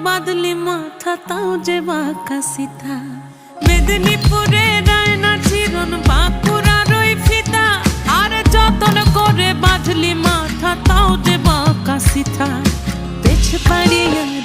বাদলি মাথা তাও যে বাঁকা সিথা মেদিনীপুরে রায়না চিরন বাঁকুড়ার ওই ফিতা আর যতন করে বাঁধলি মাথা তাও যে বাঁকা সিথা পেছ পাড়িয়ে